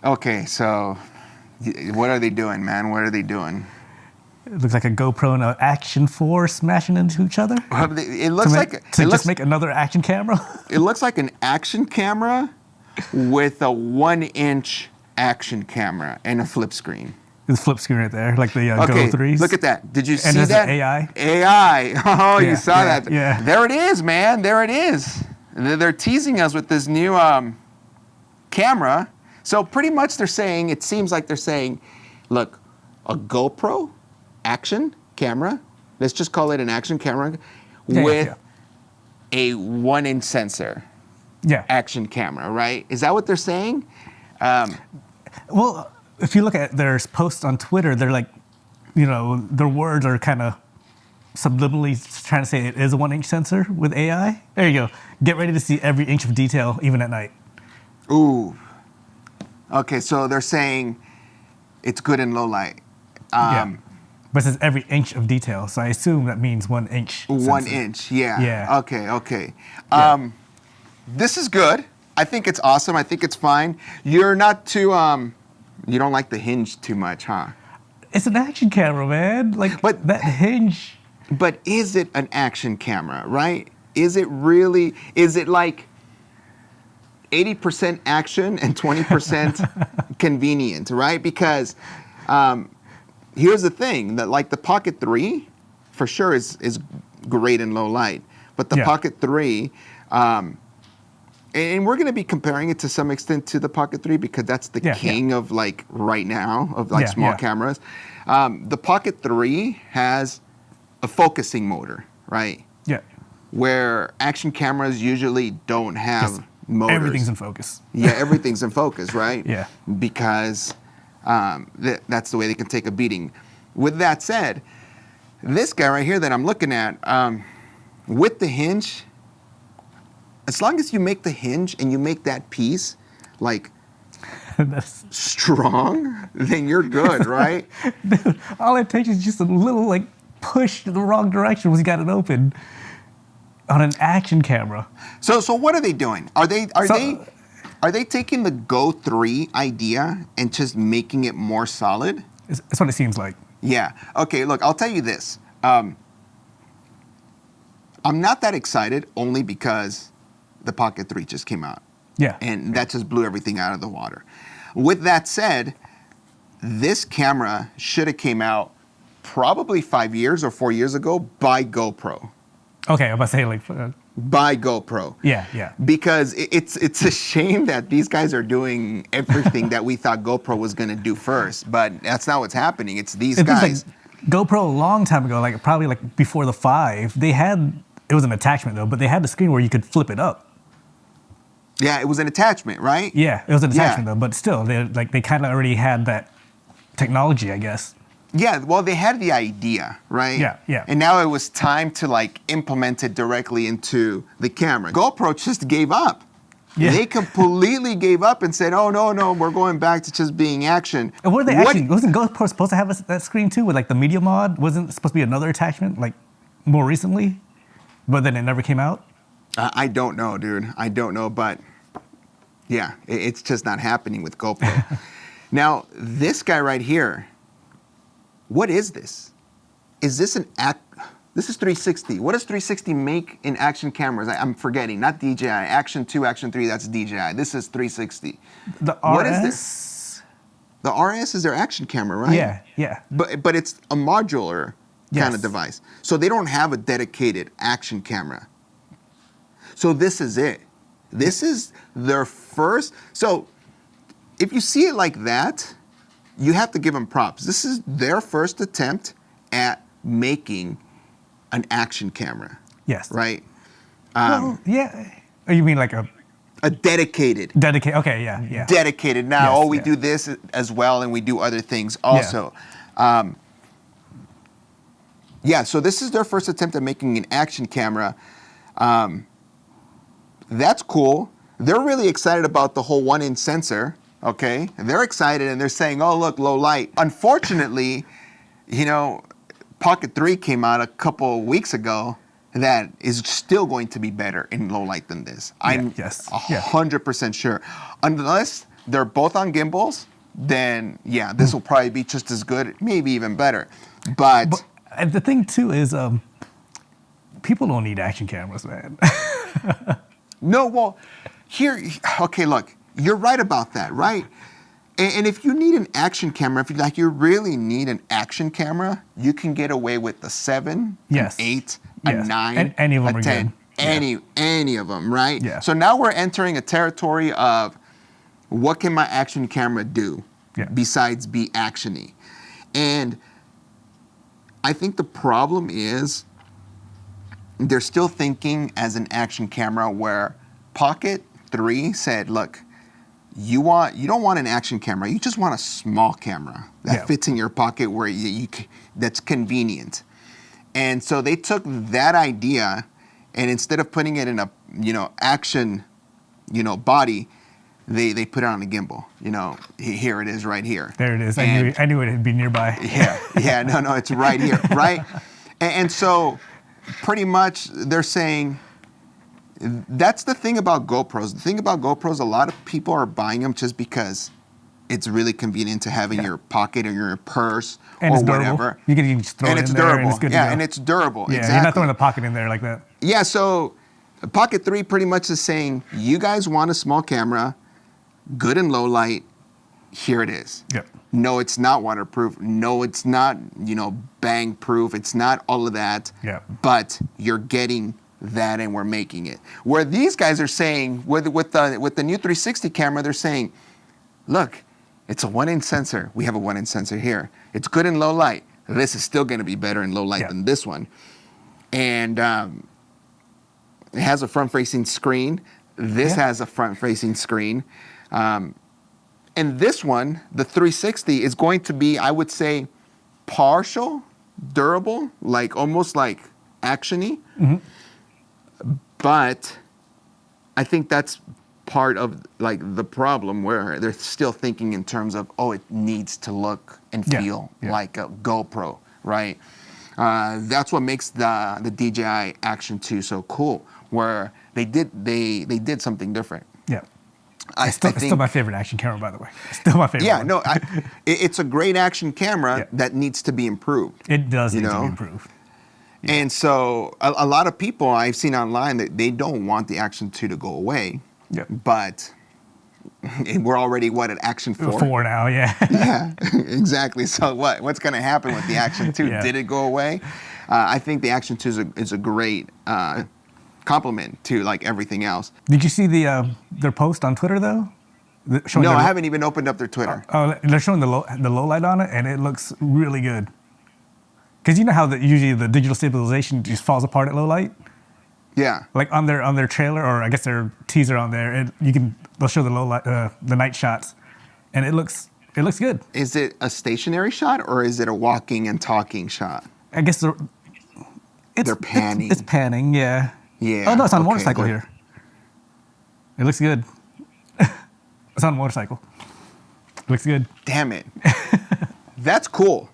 Okay, so what are they doing, man? What are they doing? It looks like a GoPro and an Action 4 smashing into each other. It looks to make another action camera. It looks like an action camera with a 1-inch action camera and a flip screen. There's a flip screen right there, like the Okay, Go 3s. look at that. Did you And see that? AI. AI. Oh, Yeah, you saw yeah, that. yeah. There it is, man. There it is. They're teasing us with this new camera. So pretty much it seems like they're saying, look, a GoPro action camera, let's just call it an action camera, with a 1-inch sensor. Yeah. Action camera, right? Is that what they're saying? Well, if you look at their posts on Twitter, they're like, their words are kind of subliminally trying to say it is a 1-inch sensor with AI. There you go. Get ready to see every inch of detail, even at night. Ooh. Okay, so they're saying it's good in low light. Yeah. But it says every inch of detail, so I assume that means 1 inch. 1 inch, yeah. Yeah. Okay. Yeah. This is good. I think it's awesome. I think it's fine. You're not too, you don't like the Hinge too much, huh? It's an action camera, man. But that Hinge. But is it an action camera, right? Is it really, is it like 80% action and 20% convenient, right? Because here's the thing, that like the Pocket 3 for sure is great in low light, but the Pocket 3, and we're going to be comparing it to some extent to the Pocket 3 because that's the king of like right now of like small cameras. The Pocket 3 has a focusing motor, right? Yeah. Where action cameras usually don't have motors. Everything's in focus. Yeah, everything's in focus, right? Yeah. Because that's the way they can take a beating. With that said, this guy right here that I'm looking at, with the Hinge, as long as you make the Hinge and you make that piece like strong, then you're good, right? Dude, all it takes is just a little like push in the wrong direction once you got it open on an action camera. So what are they doing? Are they taking the Go 3 idea and just making it more solid? That's what it seems like. Yeah. Okay, look, I'll tell you this. I'm not that excited only because the Pocket 3 just came out. Yeah. And that just blew everything out of the water. With that said, this camera should have came out probably 5 years or 4 years ago by GoPro. Okay, I'm about to say like... by GoPro. Yeah. Because it's a shame that these guys are doing everything that we thought GoPro was going to do first, but that's not what's happening. It's these guys. Like GoPro a long time ago, like probably like before the 5, they had, it was an attachment though, but they had the screen where you could flip it up. Yeah, it was an attachment, right? Yeah, it was an attachment though, but still, they kind of already had that technology, I guess. Yeah, well, they had the idea, right? Yeah. And now it was time to like implement it directly into the camera. GoPro just gave up. Yeah. They completely gave up and said, oh, no, we're going back to just being action. And what are they actually, wasn't GoPro supposed to have that screen too with like the media mod? Wasn't it supposed to be another attachment like more recently? But then it never came out? I don't know, dude. I don't know, but yeah, it's just not happening with GoPro. Now, this guy right here, what is this? Is this this is 360. What does 360 make in action cameras? I'm forgetting, not DJI. Action 2, Action 3, that's DJI. This is 360. The RS? What is this? The RS is their action camera, right? Yeah. But it's a modular kind of device. So they don't have a dedicated action camera. So this is it. This is their first. So if you see it like that, you have to give them props. This is their first attempt at making an action camera. Yes. Right? Well, yeah. Oh, you mean like a dedicated. Okay, yeah. Dedicated. Now, we do this as well, and we do other things also. So this is their first attempt at making an action camera. That's cool. They're really excited about the whole 1-inch sensor. Okay, they're excited and they're saying, oh, look, low light. Unfortunately, Pocket 3 came out a couple weeks ago that is still going to be better in low light than this. I'm 100% sure. Unless they're both on gimbals, then yeah, this will probably be just as good, maybe even better. But the thing too is, people don't need action cameras, man. no, well, okay, look, you're right about that, right? And if you need an action camera, if you really need an action camera, you can get away with the 7, Yes. an 8, Yes. a 9, And any of them a are 10. good. Any of them, right? Yeah. So now we're entering a territory of what can my action camera do besides be actiony? And I think the problem is they're still thinking as an action camera where Pocket 3 said, look, you don't want an action camera, you just want a small camera that fits in your pocket where that's convenient. And so they took that idea, and instead of putting it in a action body, they put it on a gimbal. Here it is right here. There it is. I knew it'd be nearby. No, it's right here, right? And so pretty much they're saying, that's the thing about GoPros. The thing about GoPros, a lot of people are buying them just because it's really convenient to have in your pocket or your purse and or it's durable. whatever. You can just throw it in there and it's good to go. And it's durable. Yeah, exactly. You're not throwing the pocket in there like that. Yeah, so Pocket 3 pretty much is saying, you guys want a small camera, good and low light, here it is. Yep. No, it's not waterproof. No, it's not, bang proof. It's not all of that. Yep. But you're getting that, and we're making it. Where these guys are saying, with the new 360 camera, they're saying, look, it's a 1-inch sensor. We have a 1-inch sensor here. It's good in low light. This is still going to be better in low light than this one. And it has a front-facing screen. This has a front-facing screen. And this one, the 360, is going to be, I would say, partial durable, like almost like actiony. Mm-hmm. But I think that's part of like the problem where they're still thinking in terms of, it needs to look and feel like a GoPro, right? That's what makes the DJI Action 2 so cool, where they did something different. Yeah. It's still my favorite action camera, by the way. Still my favorite. Yeah, no, it's a great action camera that needs to be improved. It does need to be improved. Yeah. And so a lot of people I've seen online that they don't want the Action 2 to go away. Yeah. But we're already at Action 4? 4 now, yeah. Yeah, exactly. So what's going to happen with the Action 2? Did it go away? I think the Action 2 is a great complement to like everything else. Did you see their post on Twitter though? No, I haven't even opened up their Twitter. They're showing the low light on it, and it looks really good. Because you know how usually the digital stabilization just falls apart at low light. Yeah. Like on their trailer, or I guess their teaser on there, they'll show the low light, the night shots, and it looks good. Is it a stationary shot or is it a walking and talking shot? I guess they're panning. It's panning, yeah. Yeah. Oh no, it's on a motorcycle here. It looks good. It's on a motorcycle. It looks good. Damn it. That's cool.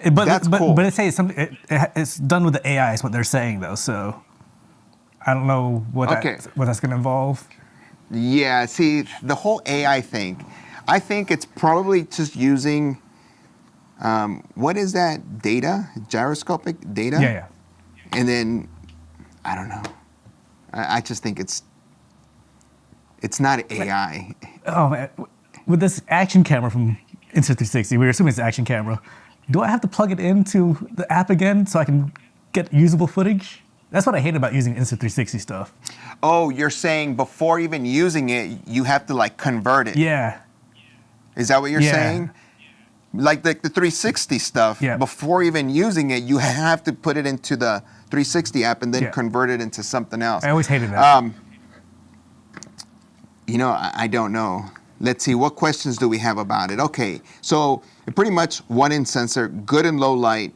That's cool. But it says something. It's done with the AI, is what they're saying though. So I don't know what that's going to involve. Yeah. See, the whole AI thing. I think it's probably just using. What is that data? Gyroscopic data. Yeah. And then I don't know. I just think it's not AI. Oh man, with this action camera from Insta360, we're assuming it's an action camera. Do I have to plug it into the app again so I can get usable footage? That's what I hate about using Insta360 stuff. Oh, you're saying before even using it, you have to like convert it. Yeah. Is that what you're saying? Like the 360 stuff, before even using it, you have to put it into the 360 app and then convert it into something else. I always hated that. I don't know. Let's see, what questions do we have about it? Okay, so pretty much 1-inch sensor, good and low light.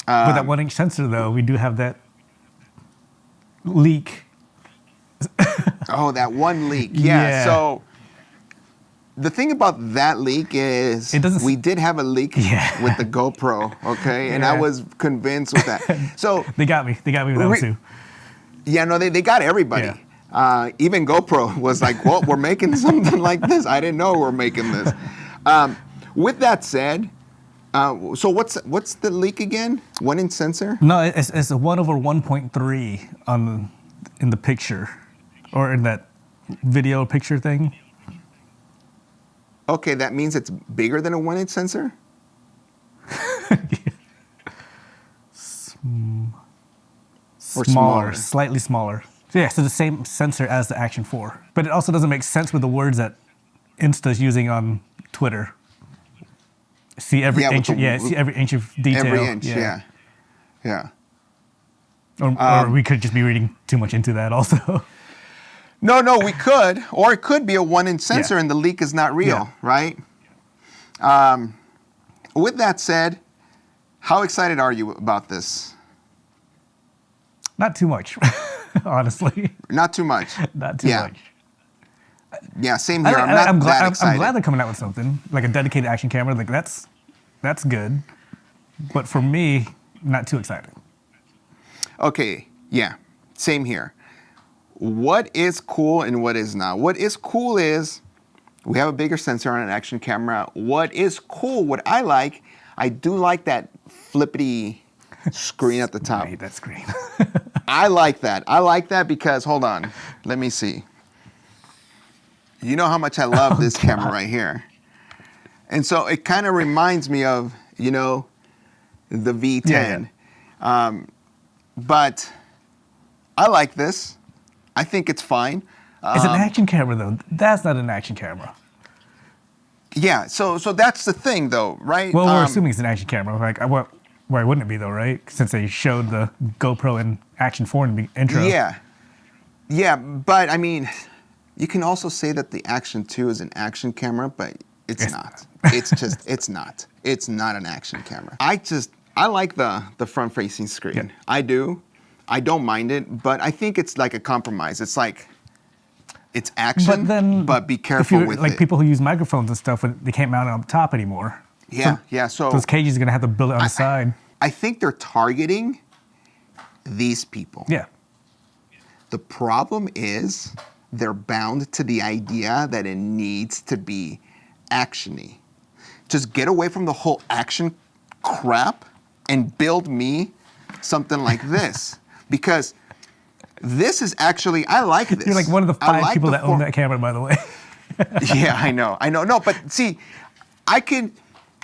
With that 1-inch sensor, though, we do have that leak. Oh, that one leak. Yeah. So the thing about that leak is we did have a leak with the GoPro, okay? And I was convinced with that. So They got me with that one, too. Yeah, no, they got everybody. Even GoPro was like, well, we're making something like this. I didn't know we're making this. With that said, so what's the leak again? 1-inch sensor? No, it's a 1/1.3 in the picture, or in that video picture thing. Okay, that means it's bigger than a 1-inch sensor? Or smaller? Slightly smaller. So yeah, so the same sensor as the Action 4. But it also doesn't make sense with the words that Insta's using on Twitter. See every inch. See every inch of detail. Every inch, yeah. Or we could just be reading too much into that also. No, we could. Or it could be a 1-inch sensor and the leak is not real, right? With that said, how excited are you about this? Not too much, honestly. Not too much. Not too much. Yeah, same here. I'm not that excited. I'm glad they're coming out with something, like a dedicated action camera. Like that's good. But for me, not too excited. Okay, yeah, same here. What is cool and what is not? What is cool is we have a bigger sensor on an action camera. What is cool, what I do like that flippity screen at the top. I hate that screen. I like that. I like that because, hold on, let me see. You know how much I love this camera right here. And so it kind of reminds me of, the V10. Yeah. But I like this. I think it's fine. It's an action camera, though. That's not an action camera. Yeah, so that's the thing, though, right? Well, we're assuming it's an action camera. Like, why wouldn't it be, though, right? Since they showed the GoPro and Action 4 in the intro. Yeah, but, I mean, you can also say that the Action 2 is an action camera, but it's not. It's not. It's not an action camera. I like the front-facing screen. Yeah. I do. I don't mind it, but I think it's like a compromise. It's like, it's action, but be careful with like it. people who use microphones and stuff, they can't mount it on top anymore. So those cages are gonna have to build it on the side. I think they're targeting these people. Yeah. The problem is they're bound to the idea that it needs to be actiony. Just get away from the whole action crap and build me something like this. Because this is actually, I like this. You're like one of the 5 people that own that camera, by the way. Yeah, I know. No, but see, I could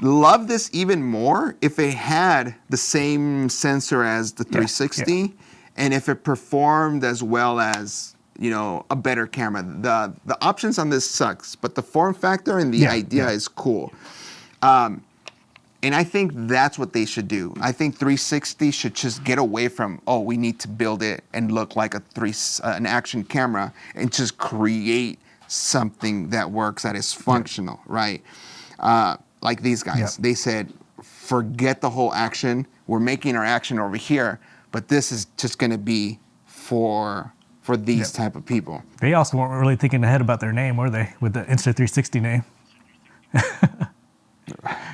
love this even more if it had the same sensor as the 360 and if it performed as well as, a better camera. The options on this sucks, but the form factor and the idea is cool. And I think that's what they should do. I think 360 should just get away from, we need to build it and look like an action camera and just create something that works, that is functional, right? Like these guys, they said, forget the whole action. We're making our action over here, but this is just gonna be for these type of people. They also weren't really thinking ahead about their name, were they, with the Insta360 name?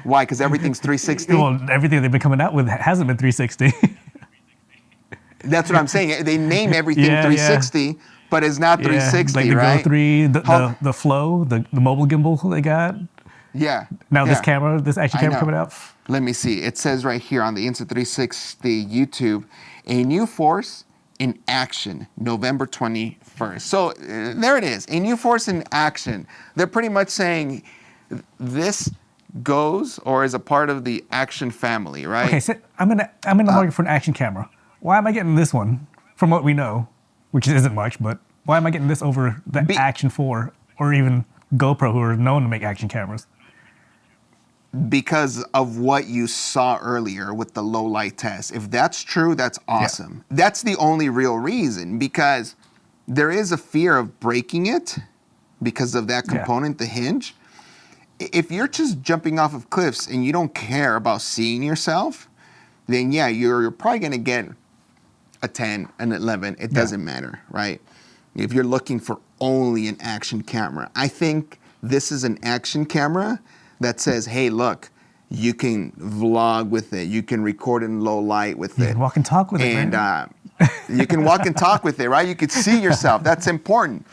Why? Because everything's 360? Well, everything they've been coming out with hasn't been 360. That's what I'm saying. They name everything 360, but it's not 360, like the right? Go 3, the Flow, the mobile gimbal they got. Yeah. Now this camera, this action camera coming out. Let me see. It says right here on the Insta360 YouTube, a new force in action, November 21st. So there it is, a new force in action. They're pretty much saying this goes or is a part of the action family, right? Okay, so I'm in the market for an action camera. Why am I getting this one? From what we know, which isn't much, but why am I getting this over the Action 4 or even GoPro, who are known to make action cameras? Because of what you saw earlier with the low light test. If that's true, that's awesome. That's the only real reason, because there is a fear of breaking it because of that component, the hinge. If you're just jumping off of cliffs and you don't care about seeing yourself, then you're probably gonna get a 10, an 11, it doesn't matter, right? If you're looking for only an action camera. I think this is an action camera that says, hey, look, you can vlog with it, you can record in low light with it. You can walk and talk with it, and right? You can walk and talk with it, right? You could see yourself. That's important.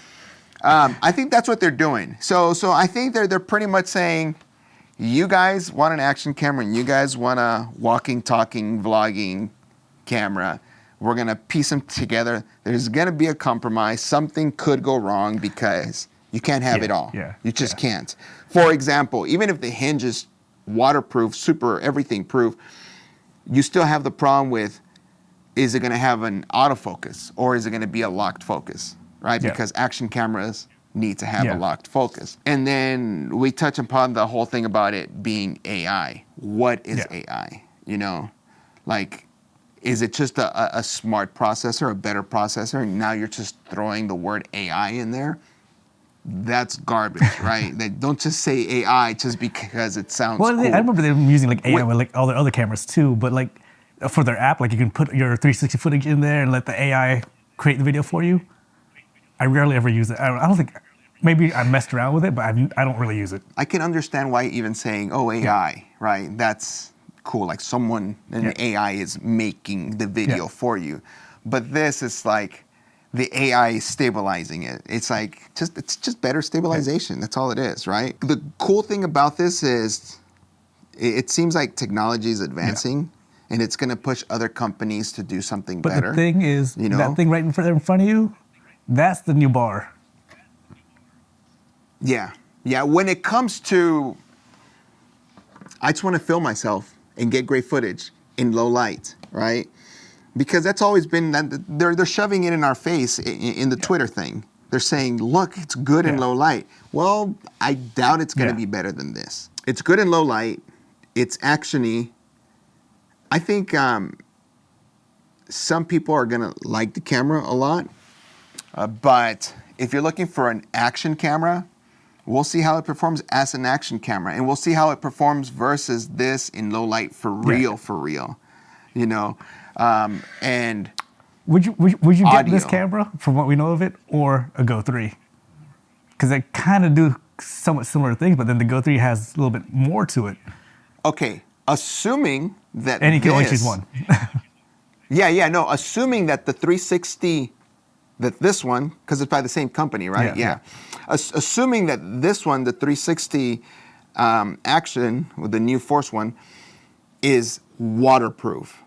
I think that's what they're doing. So I think they're pretty much saying, you guys want an action camera and you guys want a walking, talking, vlogging camera. We're going to piece them together. There's going to be a compromise. Something could go wrong because you can't have it all. You just can't. For example, even if the Hinge is waterproof, super everything proof, you still have the problem with, is it going to have an autofocus or is it going to be a locked focus, right? Because action cameras need to have a locked focus. And then we touch upon the whole thing about it being AI. What is AI? You know, like, is it just a smart processor, a better processor, and now you're just throwing the word AI in there? That's garbage, right? They don't just say AI just because it sounds cool. I remember they were using like AI with like all their other cameras too, but like for their app, like you can put your 360 footage in there and let the AI create the video for you. I rarely ever use it. I don't think, maybe I messed around with it, but I don't really use it. I can understand why even saying, oh, AI, right? That's cool. Like someone, an AI is making the video for you. But this is like, the AI is stabilizing it. It's like, it's just better stabilization. That's all it is, right? The cool thing about this is it seems like technology is advancing and it's going to push other companies to do something better. But the thing is, you know, that thing right in front of you, that's the new bar. Yeah. Yeah. When it comes to, I just want to film myself and get great footage in low light, right? Because that's always been, they're shoving it in our face in the Twitter thing. They're saying, look, it's good in low light. Well, I doubt it's going to be better than this. It's good in low light. It's actiony. I think some people are going to like the camera a lot. But if you're looking for an action camera, we'll see how it performs as an action camera. And we'll see how it performs versus this in low light for real, you know. And would you get this camera from what we know of it or a Go 3? Because they kind of do somewhat similar things, but then the Go 3 has a little bit more to it. Okay, assuming that and you can only choose one. Assuming that the 360, that this one, because it's by the same company, right? Assuming that this one, the 360 Action with the new Force one, is waterproof.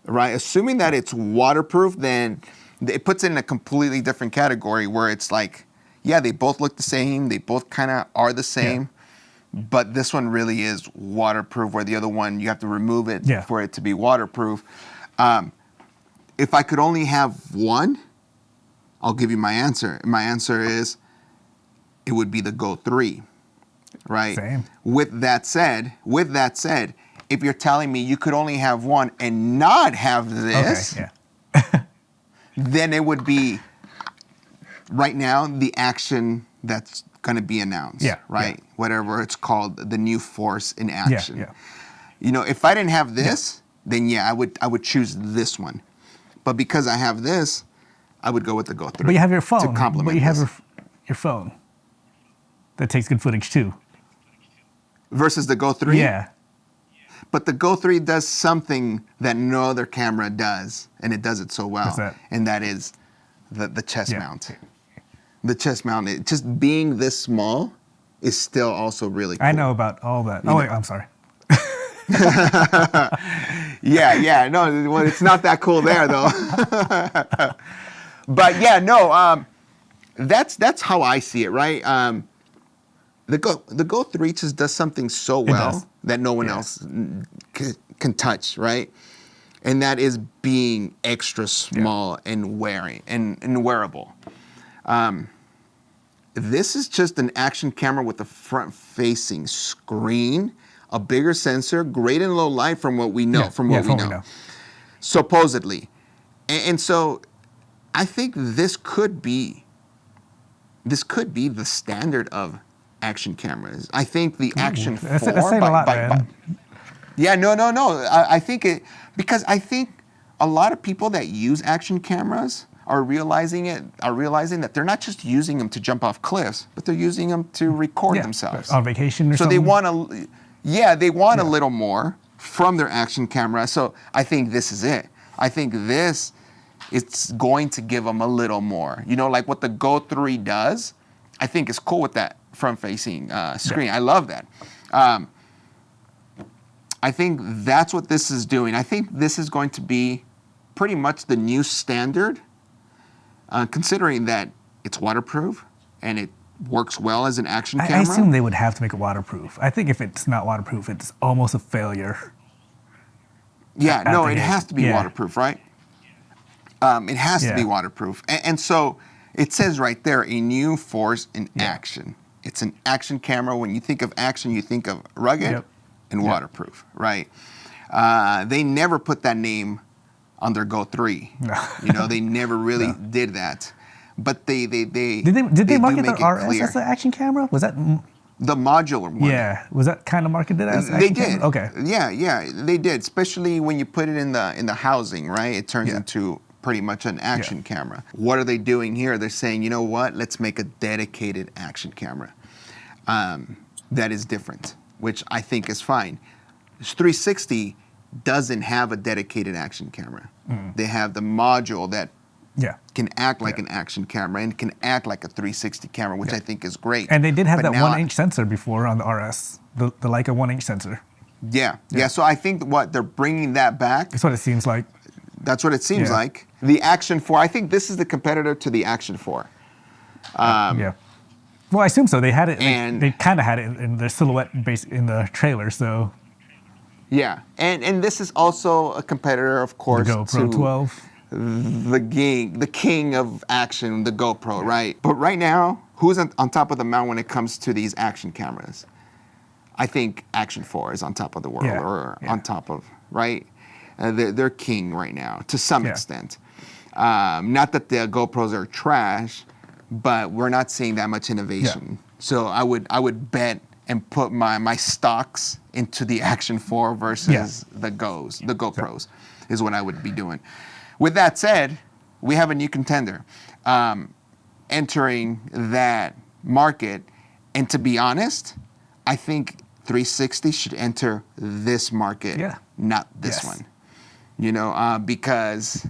Right, assuming that it's waterproof, then it puts it in a completely different category where it's like, yeah, they both look the same, they both kind of are the same, but this one really is waterproof, where the other one, you have to remove it for it to be waterproof. If I could only have one, I'll give you my answer. My answer is, it would be the Go 3, right? Same. With that said, if you're telling me you could only have one and not have this, then it would be, right now, the Action that's going to be announced, right? Whatever it's called, the new Force in Action. You know, if I didn't have this, then I would choose this one. But because I have this, I would go with the Go 3. But you have your phone. To complement But you have your phone that takes good footage too. Versus the Go 3? Yeah. But the Go 3 does something that no other camera does, and it does it so well. What's that? And that is the chest mount. The chest mount, just being this small, is still also really cool. I know about all that. Wait, I'm sorry. No, well, it's not that cool there, though. But that's how I see it, right? The Go 3 just does something so well that no one else can touch, right? And that is being extra small and wearable. This is just an action camera with a front-facing screen, a bigger sensor, great in low light from what we know. Supposedly, and so I think this could be the standard of action cameras. I think the Action 4 that's saying a lot, man. I think it, because I think a lot of people that use action cameras are realizing that they're not just using them to jump off cliffs, but they're using them to record themselves on vacation or something. So they want a little more from their action camera. So I think this is it. I think this it's going to give them a little more. You know, like what the Go 3 does, I think is cool with that front-facing screen. Yeah. I love that. I think that's what this is doing. I think this is going to be pretty much the new standard, considering that it's waterproof and it works well as an action camera. I assume they would have to make it waterproof. I think if it's not waterproof, it's almost a failure. Yeah, no, the it Hinge. has to be Yeah. waterproof, right? It has to be Yeah. waterproof. And so it says right there, a new force in action. It's an action camera. When you think of action, you think of rugged and waterproof, right? They never put that name on their Go 3. No. You know, they never really did that. But Did they do market make the it RS clear. as an action camera? Was that? The modular one. Yeah. Was that kind of marketed as? They action did. camera? Okay. Yeah, they did. Especially when you put it in the housing, right? It turns into pretty much an action camera. What are they doing here? They're saying, you know what? Let's make a dedicated action camera that is different, which I think is fine. 360 doesn't have a dedicated action camera. They have the module that can act like an action camera and can act like a 360 camera, which I think is great. And they did have But that now 1-inch sensor before on the RS, the Leica 1-inch sensor. Yeah. So I think what they're bringing that back. That's what it seems like. That's what it seems like. The Action 4, I think this is the competitor to the Action 4. Yeah. Well, I assume so. They had it. And- they kind of had it in the silhouette base in the trailer. So Yeah, and this is also a competitor, of the course, GoPro to 12. the king of action, the GoPro, right? But right now, who's on top of the mountain when it comes to these action cameras? I think Action 4 is on top of the world, or on top of, right? They're king right now, to some extent. Not that the GoPros are trash, but we're not seeing that much innovation. So I would bet and put my stocks into the Action 4 versus the GoPros, is what I would be doing. With that said, we have a new contender entering that market. And to be honest, I think 360 should enter this market, not this one. You know, because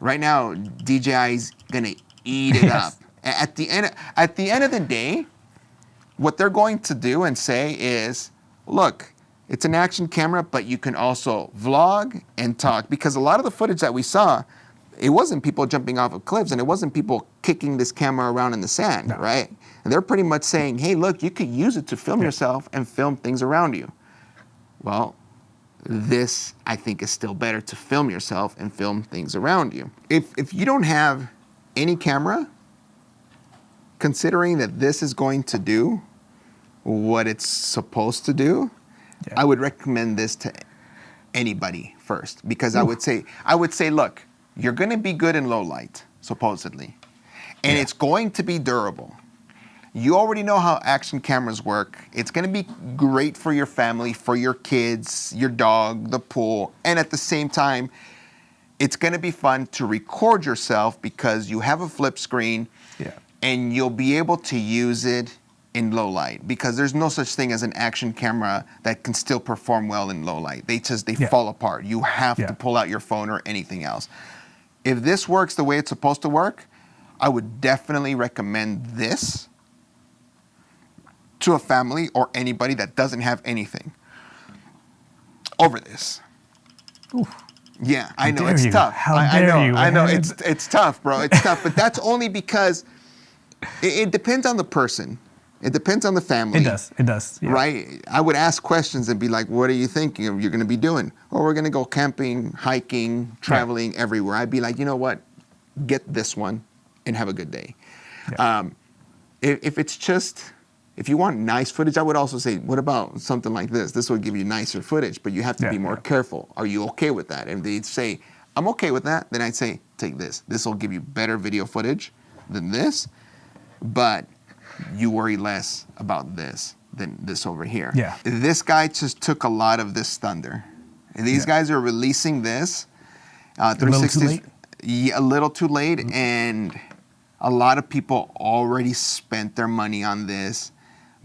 right now DJI's gonna eat it up. At the end of the day, what they're going to do and say is, look, it's an action camera, but you can also vlog and talk. Because a lot of the footage that we saw, it wasn't people jumping off of cliffs, and it wasn't people kicking this camera around in the sand, right? And they're pretty much saying, hey, look, you could use it to film yourself and film things around you. Well, this, I think, is still better to film yourself and film things around you. If you don't have any camera, considering that this is going to do what it's supposed to do, I would recommend this to anybody first, because I would say, look, you're going to be good in low light, supposedly, and it's going to be durable. You already know how action cameras work. It's going to be great for your family, for your kids, your dog, the pool, and at the same time, it's going to be fun to record yourself because you have a flip screen, and you'll be able to use it in low light, because there's no such thing as an action camera that can still perform well in low light. They fall apart. You have to pull out your phone or anything else. If this works the way it's supposed to work, I would definitely recommend this to a family or anybody that doesn't have anything over this. Oof. Yeah, I know, dare it's you. tough. How I dare know, you, I know, man. it's tough, bro. It's tough, but that's only because it depends on the person. It depends on the family. It does. Yeah. Right? I would ask questions and be like, what are you thinking you're going to be doing? Or we're going to go camping, hiking, traveling everywhere. I'd be like, you know what? Get this one and have a good day. Yeah. If you want nice footage, I would also say, what about something like this? This will give you nicer footage, but you have to be more careful. Are you okay with that? And they'd say, I'm okay with that. Then I'd say, take this. This will give you better video footage than this, but you worry less about this than this over here. Yeah. This guy just took a lot of this thunder. And these guys are releasing this. 360's, a little too late, and a lot of people already spent their money on this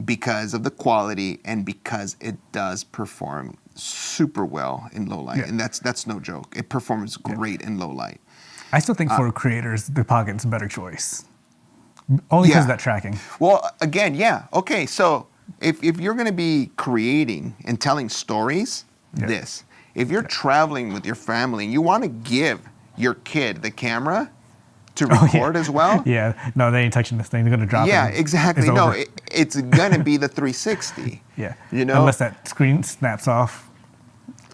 because of the quality and because it does perform super well in low light. And that's no joke. It performs great in low light. I still think for creators, the Pocket's a better choice. Only because of that tracking. Well, again, yeah. Okay, so if you're going to be creating and telling stories, this. If you're traveling with your family and you want to give your kid the camera to record as well. Yeah, no, they ain't touching this thing. They're going to drop it. Yeah, exactly. No, it's going to be the 360. Yeah, you know? Unless that screen snaps off.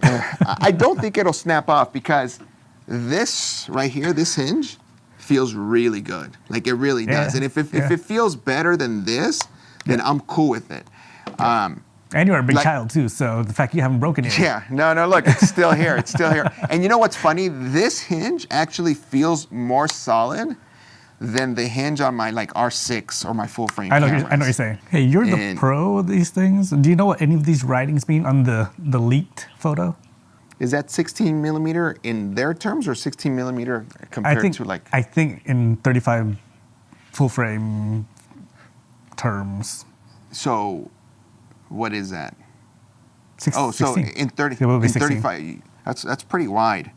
I don't think it'll snap off because this right here, this hinge, feels really good. Like it really does. And if it feels better than this, then I'm cool with it. And you're a big child too, so the fact you haven't broken it. Yeah, no, look, it's still here. It's still here. And you know what's funny? This hinge actually feels more solid than the hinge on my like R6 or my full frame cameras. I know what you're saying. Hey, you're the pro of these things. Do you know what any of these writings mean on the leaked photo? Is that 16 millimeter in their terms or 16 millimeter compared to like? I think in 35 full frame terms. So, what is that? 16. So in 35, that's pretty wide.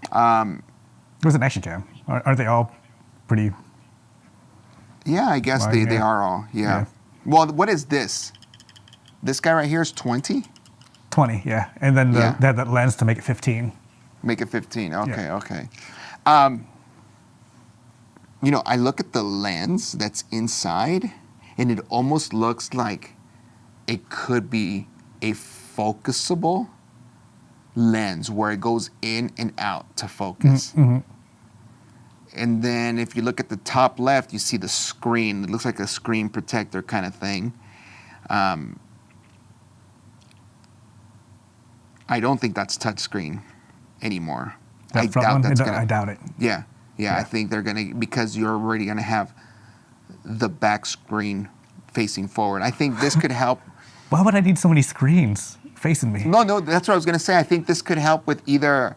It was an action cam. Aren't they all pretty? Yeah, I guess wide, they are all. Yeah. Well, what is this? This guy right here is 20? 20, yeah. And then they have that lens to make it 15. Make it 15. Okay, okay. You know, I look at the lens that's inside, and it almost looks like it could be a focusable lens where it goes in and out to focus. Mm-hmm. And then if you look at the top left, you see the screen. It looks like a screen protector kind of thing. I don't think that's touchscreen anymore. I doubt it. Yeah, I think they're gonna, because you're already gonna have the back screen facing forward. I think this could help. Why would I need so many screens facing me? No, that's what I was gonna say. I think this could help with either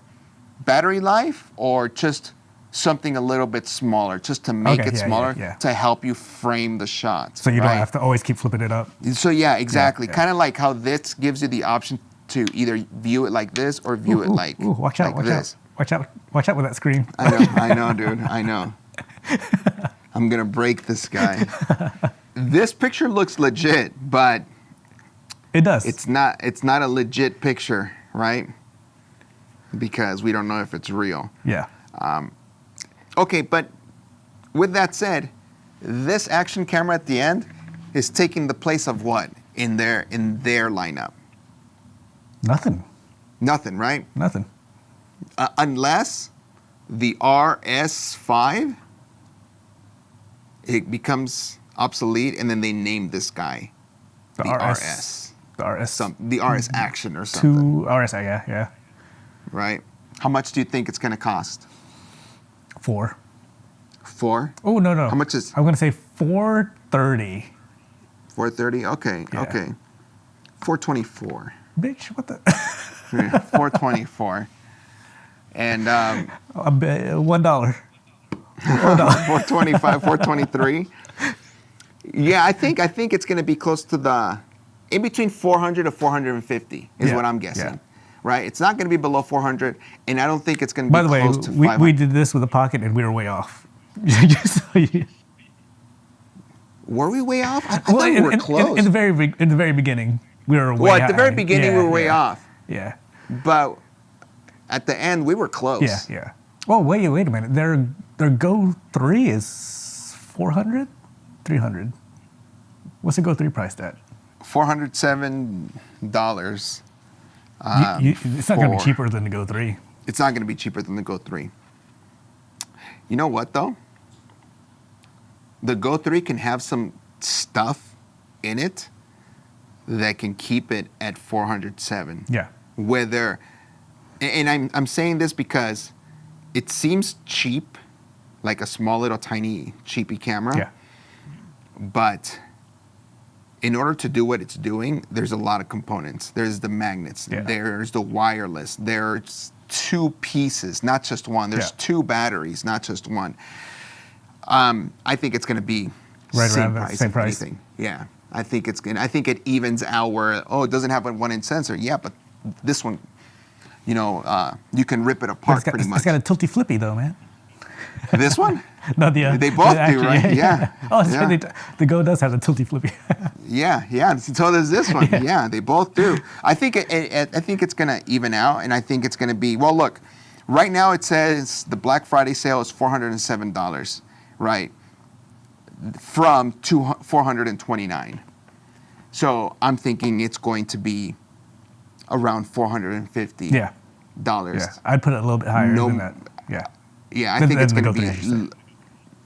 battery life or just something a little bit smaller, just to make it smaller to help you frame the shots. So you don't have to always keep flipping it up. So yeah, exactly. Kind of like how this gives you the option to either view it like this or view it like watch out, like this. Watch out with that screen. I know, dude. I know. I'm gonna break this guy. This picture looks legit, but it does. It's not a legit picture, right? Because we don't know if it's real. Yeah. Okay, but with that said, this action camera at the end is taking the place of what in their lineup? Nothing, right? Nothing. Unless the RS5, it becomes obsolete, and then they name this guy the RS. The RS Action or something. RS, yeah. Right. How much do you think it's going to cost? 4. 4? Oh, no. How much is? I'm going to say 430. 430? Okay. 424. Bitch, what the? 424. And $1. 425, 423. Yeah, I think it's going to be close to the in between 400 to 450 is what I'm guessing. Yeah. Right? It's not going to be below 400, and I don't think it's going to be close to 500. By the way, we did this with a Pocket, and we were way off. Just so you... Were we way off? I thought we were close. In the very beginning, we were way off. Well, at the very beginning, we were way off. Yeah. But at the end, we were close. Yeah. Well, wait a minute. Their Go 3 is 400? 300. What's the Go 3 priced at? $407. It's not going to be cheaper than the Go 3. It's not going to be cheaper than the Go 3. You know what, though? The Go 3 can have some stuff in it that can keep it at 407. Yeah. Whether, and I'm saying this because it seems cheap, like a small little tiny cheapy camera. Yeah. But in order to do what it's doing, there's a lot of components. There's the magnets. Yeah. There's the wireless. There's 2 pieces, not just one. There's 2 batteries, not just one. I think it's going to be right around the same price. Anything. Yeah, I think it evens out where it doesn't have a 1-inch sensor. Yeah, but this one, you can rip it apart pretty much. It's got a tilty flippy though, man. This one? No, the They both do, actual- right? Yeah. Oh, that's Yeah. right. The Go does have the tilty flippy. Yeah. So does this one. Yeah, they both do. I think I think it's gonna even out, and I think it's gonna be well. Look, right now it says the Black Friday sale is $407, right? From $429. So I'm thinking it's going to be around $450. Yeah. Yeah. I'd put it a little bit higher than that. Yeah. Yeah, I Than- think it's than the going to Go 3, I should be.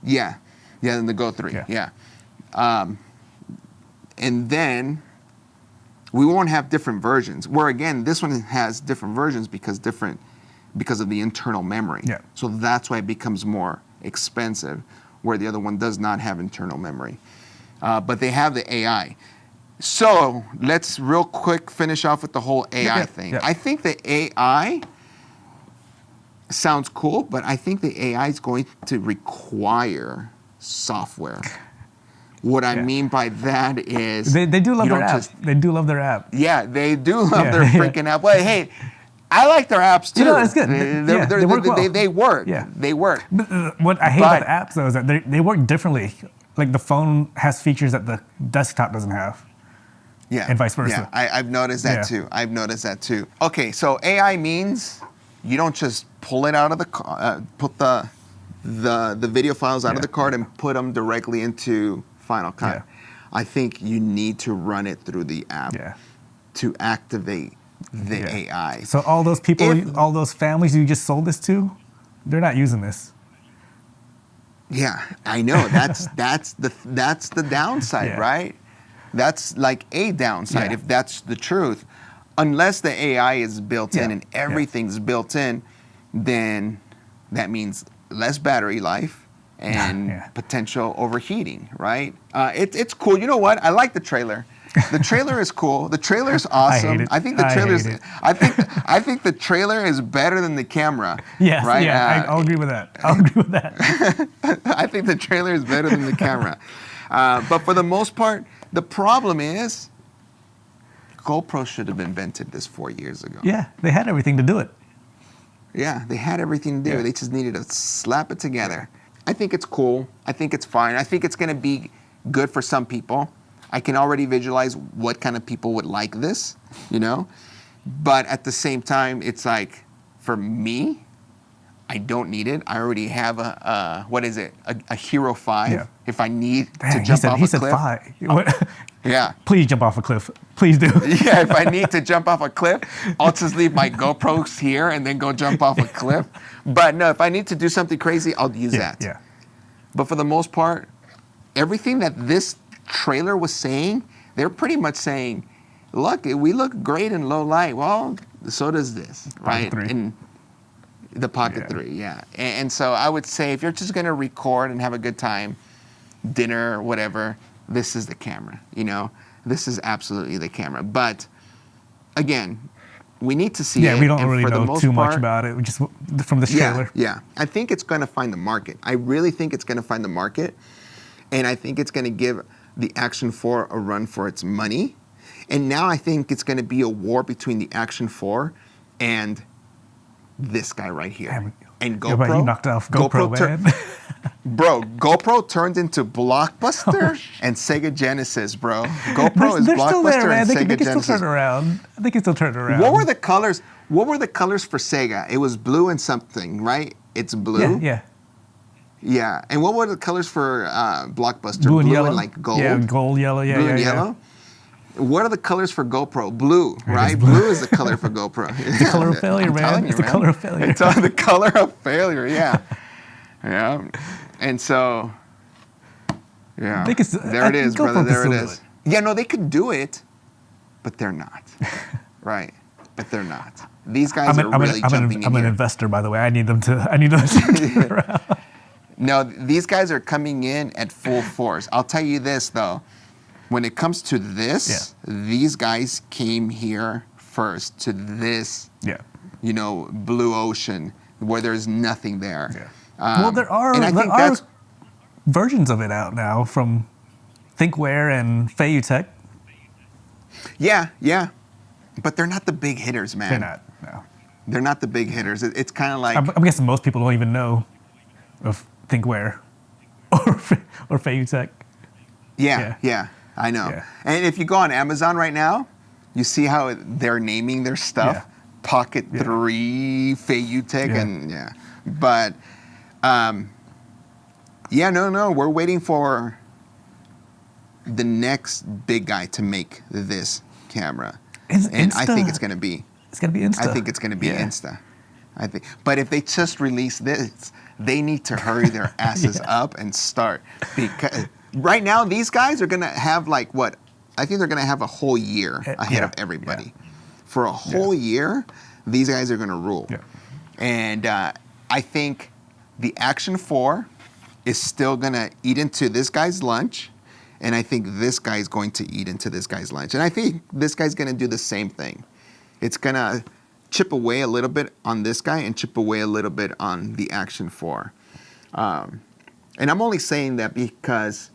Yeah, than the Go 3. Yeah. And then we won't have different versions. Where again, this one has different versions because of the internal memory. Yeah. So that's why it becomes more expensive, where the other one does not have internal memory. But they have the AI. So let's real quick finish off with the whole AI thing. Yeah. I think the AI sounds cool, but I think the AI is going to require software. What I mean by that is They do love you their don't app. just- They do love their app. Yeah, they do love Yeah, their yeah. freaking app. Well, hey, I like their apps too. You know, it's good. They work well. They work. Yeah. They work. But, what I hate about the apps though is that they work differently. Like the phone has features that the desktop doesn't have. Yeah. And vice versa. Yeah, I've noticed that too. I've noticed that too. Okay, so AI means you don't just pull it out of the put the video files out of the card and put them directly into Final Cut. Yeah. I think you need to run it through the app to activate the AI. So all those people, all those families you just sold this to, they're not using this. Yeah, I know. That's the downside, right? That's like a downside if that's the truth. Unless the AI is built in and everything's built in, then that means less battery life and potential overheating, right? It's cool. You know what? I like the trailer. The trailer is cool. The trailer is awesome. I think the trailer's. I think the trailer is better than the camera. Yes, right? I'll agree with that. I'll agree with that. I think the trailer is better than the camera. But for the most part, the problem is GoPro should have invented this 4 years ago. Yeah, they had everything to do it. Yeah, they had everything to do. They just needed to slap it together. I think it's cool. I think it's fine. I think it's going to be good for some people. I can already visualize what kind of people would like this, you know? But at the same time, it's like, for me, I don't need it. I already have a Hero 5. Yeah. If I need Dang, to jump off a cliff. He said 5. What? Yeah. Please jump off a cliff. Please do. Yeah, if I need to jump off a cliff, I'll just leave my GoPros here and then go jump off a cliff. But no, if I need to do something crazy, I'll use that. Yeah. But for the most part, everything that this trailer was saying, they're pretty much saying, look, we look great in low light. Well, so does this, right? And the Pocket 3, yeah. And so I would say if you're just going to record and have a good time, dinner or whatever, this is the camera, you know? This is absolutely the camera. But again, we need to see it. Yeah, we don't and really for the know most too much part, about it. We just from this trailer. Yeah. I think it's going to find the market. I really think it's going to find the market. And I think it's going to give the Action 4 a run for its money. And now I think it's going to be a war between the Action 4 and this guy right here. And GoPro. Yeah, but you knocked off GoPro, man. Bro, GoPro turned into Blockbuster and Sega Genesis, bro. GoPro is they're Blockbuster still there, man. and They Sega can Genesis. still turn around. They can still turn around. What were the colors? What were the colors for Sega? It was blue and something, right? It's blue. Yeah. Yeah. And what were the colors for Blockbuster? Blue and yellow. And like gold. Yeah, gold, yellow. Yeah, Blue yeah, and yeah. yellow. What are the colors for GoPro? Blue, right? Blue is the color for GoPro. It's the color of failure, man. It's the color of failure. It's the color of failure, yeah. Yeah. And so, yeah. There it is, brother. There it is. Yeah, no, they could do it, but they're not. Right. But they're not. These guys are really jumping in I'm an here. investor, by the way. I need them to turn around. No, these guys are coming in at full force. I'll tell you this, though. When it comes to this, these guys came here first to this, you know, blue ocean where there's nothing there. Yeah. Well, there are versions of it out now from Thinkware and Feiyu Tech. Yeah. But they're not the big hitters, man. They're not, no. They're not the big hitters. It's kind of like... I'm guessing most people don't even know of Thinkware or Fauxtographer. Yeah, I know. Yeah. And if you go on Amazon right now, you see how they're naming their stuff. Yeah. Pocket 3, Fauxtographer, Yeah. and yeah. But, no, we're waiting for the next big guy to make this camera. And I think it's going to be. It's going to be Insta. I think it's going to be Insta. But if they just release this, they need to hurry their asses up and start. Because right now, these guys are going to have like what? I think they're going to have a whole year ahead of everybody. Yeah. For a whole year, these guys are going to rule. Yeah. And I think the Action 4 is still going to eat into this guy's lunch. And I think this guy's going to eat into this guy's lunch. And I think this guy's going to do the same thing. It's going to chip away a little bit on this guy and chip away a little bit on the Action 4. And I'm only saying that because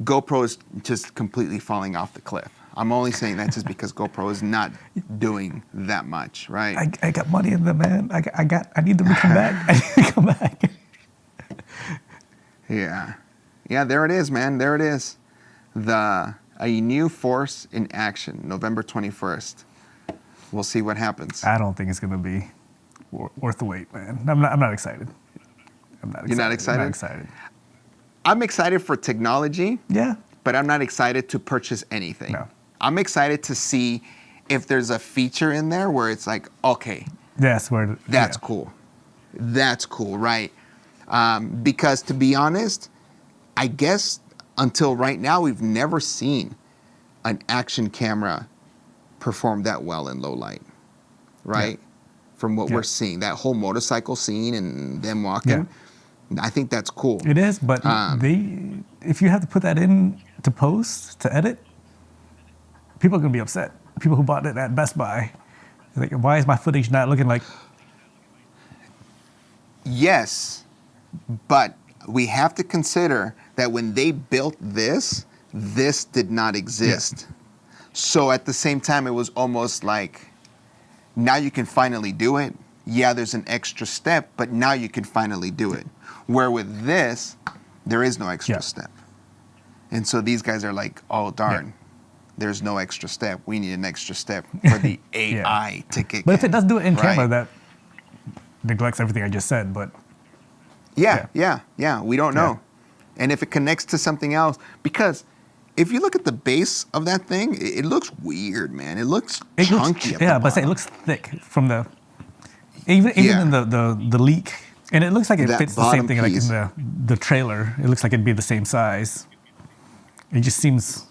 GoPro is just completely falling off the cliff. I'm only saying that just because GoPro is not doing that much, right? I got money in them, man. I need them to come back. I need to come back. Yeah. Yeah, there it is, man. There it is. A new force in action, November 21st. We'll see what happens. I don't think it's going to be worth the wait, man. I'm not excited. You're not excited? I'm not excited. I'm excited for technology. Yeah. But I'm not excited to purchase anything. No. I'm excited to see if there's a feature in there where it's like, okay, that's cool. That's cool, right? Because to be honest, I guess until right now, we've never seen an action camera perform that well in low light, right? Yeah. From what we're seeing, that whole motorcycle scene and them walking, I think that's cool. It is, but if you have to put that in to post, to edit, people are going to be upset. People who bought it at Best Buy, like, why is my footage not looking like? Yes, but we have to consider that when they built this did not exist. Yeah. So at the same time, it was almost like, now you can finally do it. Yeah, there's an extra step, but now you can finally do it. Where with this, there is no extra step. And so these guys are like, oh, darn, there's no extra step. We need an extra step for the AI to kick in. But if it does do it in camera, that neglects everything I just said, but. Yeah, we don't know. And if it connects to something else, because if you look at the base of that thing, it looks weird, man. It looks chunky. But it looks thick from the, even in the leak. And it looks like it fits the same thing piece. Like in the trailer. It looks like it'd be the same size. It just seems...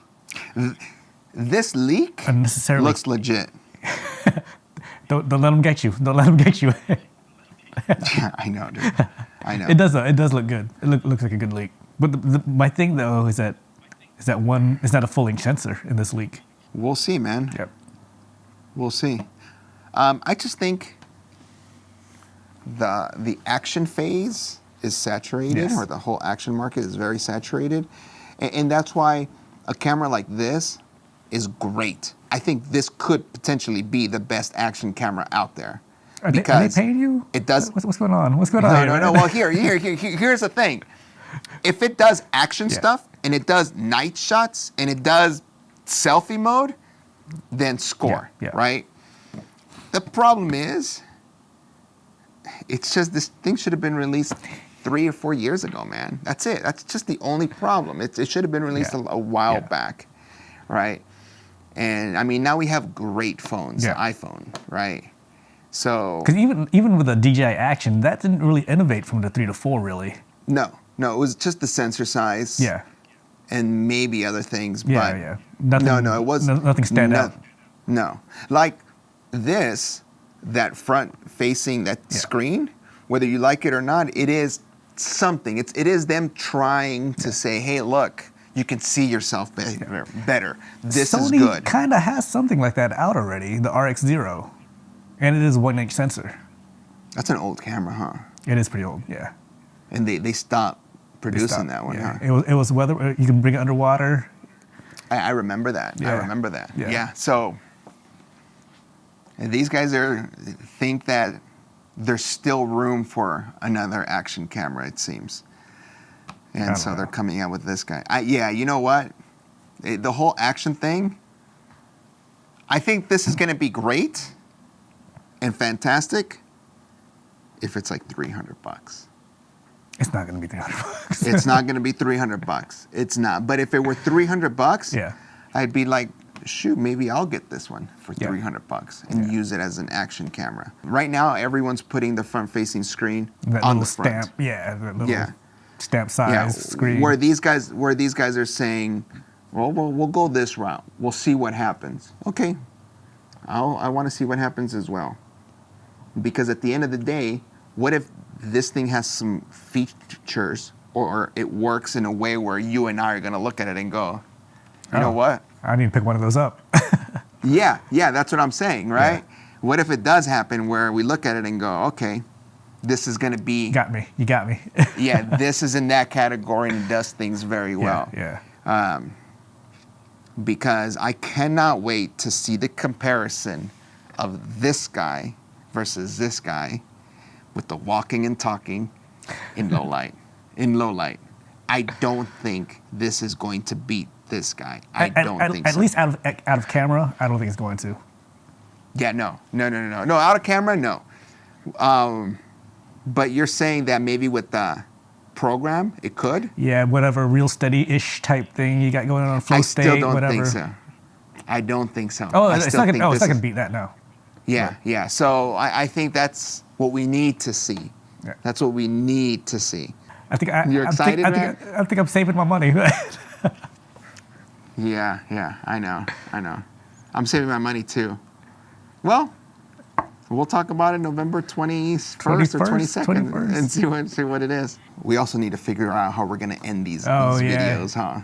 This leak unnecessarily looks legit. Don't let them get you. Don't let them get you. Yeah, I know, dude. I know. It does though. It does look good. It looks like a good leak. But my thing though is that one is not a full-inch sensor in this leak. We'll see, man. Yep. We'll see. I just think the action phase is saturated, or the whole action market is very saturated, and that's why a camera like this is great. I think this could potentially be the best action camera out there. Are they paying you? It does. What's going on? What's going on? No. Well, here's the thing. If it does action stuff and it does night shots and it does selfie mode, then score, right? The problem is, it's just this thing should have been released 3 or 4 years ago, man. That's it. That's just the only problem. It should have been released a while back, right? And I mean, now we have great phones, iPhone, right? So because even with the DJI Action, that didn't really innovate from the 3 to 4, really. No, it was just the sensor size. Yeah. And maybe other things, but nothing, it wasn't. Nothing stand out. No, like this, that front-facing screen, whether you like it or not, it is something. It is them trying to say, hey, look, you can see yourself better. This is good. Sony kind of has something like that out already, the RX0, and it is a 1-inch sensor. That's an old camera, huh? It is pretty old, yeah. And they stopped producing that one, huh? It was weather. You can bring it underwater. I remember that. Yeah. I remember that. Yeah. So these guys think that there's still room for another action camera, it seems. And so they're coming out with this guy. Yeah, you know what? The whole action thing, I think this is going to be great and fantastic if it's like $300. It's not going to be $300. It's not going to be $300. It's not. But if it were $300, Yeah. I'd be like, shoot, maybe I'll get this one for $300 and use it as an action camera. Right now, everyone's putting the front-facing screen That on little the front. stamp, that little stamp size screen. Where these guys are saying, well, we'll go this route. We'll see what happens. Okay, I want to see what happens as well. Because at the end of the day, what if this thing has some features or it works in a way where you and I are going to look at it and go, you know what? I need to pick one of those up. Yeah, that's what I'm saying, right? Yeah. What if it does happen where we look at it and go, okay, this is going to be... You got me. Yeah, this is in that category and does things very well. Yeah. Because I cannot wait to see the comparison of this guy versus this guy with the walking and talking in low light. I don't think this is going to beat this guy. I don't think so. At least out of camera, I don't think it's going to. Yeah, no. Out of camera, no. But you're saying that maybe with the program, it could? Yeah, whatever real steady-ish type thing you got going on flow state, whatever. I still don't think so. I don't think so. Oh, it's not going to beat that, no. Yeah. So I think that's what we need to see. Yeah. That's what we need to see. You're excited, man? I think I'm saving my money. Yeah, I know. I'm saving my money too. Well, we'll talk about it November 21st or 22nd and see what it is. We also need to figure out how we're going to end these videos, huh?